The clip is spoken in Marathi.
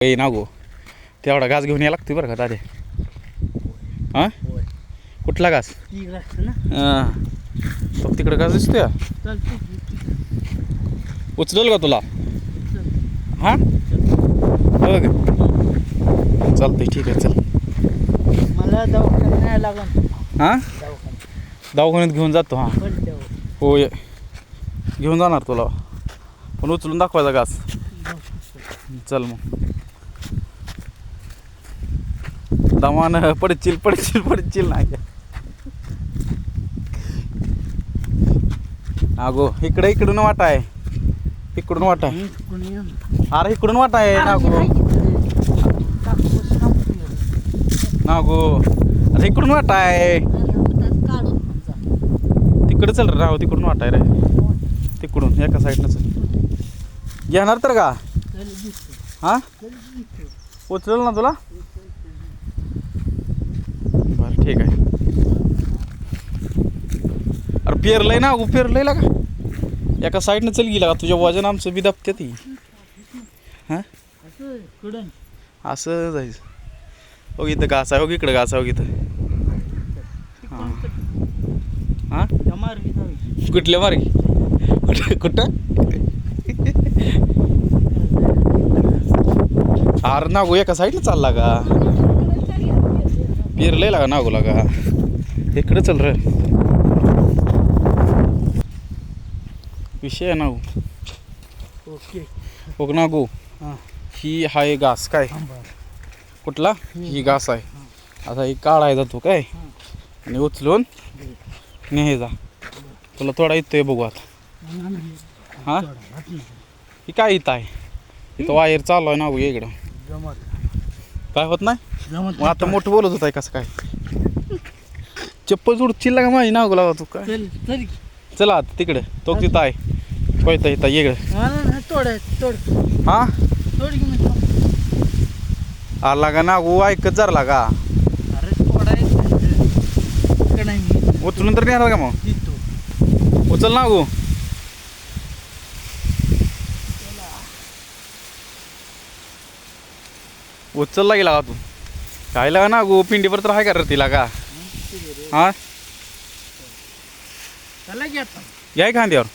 ए नागो तेवढा घास घेऊन यायला लागतोय बरं का दादे. हां कुठला घास? हां बघ तिकडं घास दिसतोय. उचलेल का तुला? हां बघ चालतंय ठीक आहे चल. मला दवाखान्यात न्यायला लागेल. हां दवाखान्यात घेऊन जातो. हां होय घेऊन जाणार तुला पण उचलून दाखवायचा घास. चल मग दमान पडचिल नाही नागो. इकडून वाटा आहे. इकडून वाटा आहे. अरे इकडून वाटा आहे नागो. नागो अरे इकडून वाटा आहे. तिकडे चल राव. तिकडून वाटा आहे रे. तिकडून एका साईडनं चल. घेणार तर का? हां उचलेल ना तुला? बरं ठीक आहे. अरे पेरलंय ना पेरलंय का? एका साईडनं चल गेला का? तुझ्या वजन आमचं बी दबते ती. हां असं जायचं. हो इथं घास आहे. हो इकडं घास आहे. हो इथं. हां हां कुठल्या मार्गी? कुठं अरे नागो एका साईडला चालला का? पेरलंय लागा नागो लागा. इकडे चल रे. विषय आहे नागो. ओके बघ नागो ही हाय घास काय? कुठला? ही घास आहे. आता ही काढायचा तू काय आणि उचलून न्यायचा. तुला थोडा येतोय बघू आता. हां ही काय इथं आहे? इथं वायर चालू आहे नागो. इकडं काय होत नाही. मग आता मोठं बोलत होत आहे कसं काय? चप्पल जोडचिल का माझी नागो लागा तू काय? चला आता तिकडे तो तिथं आहे. पळता येता इकडं. हां आला का नागो ऐकत जर लागा. उचलून तर नेणार का मग? उचल नागो. उचलला गेला का तू? काय लागा ना गो पिंडीवर तर हाय का तिला का? हां घ्याय खांद्यावर.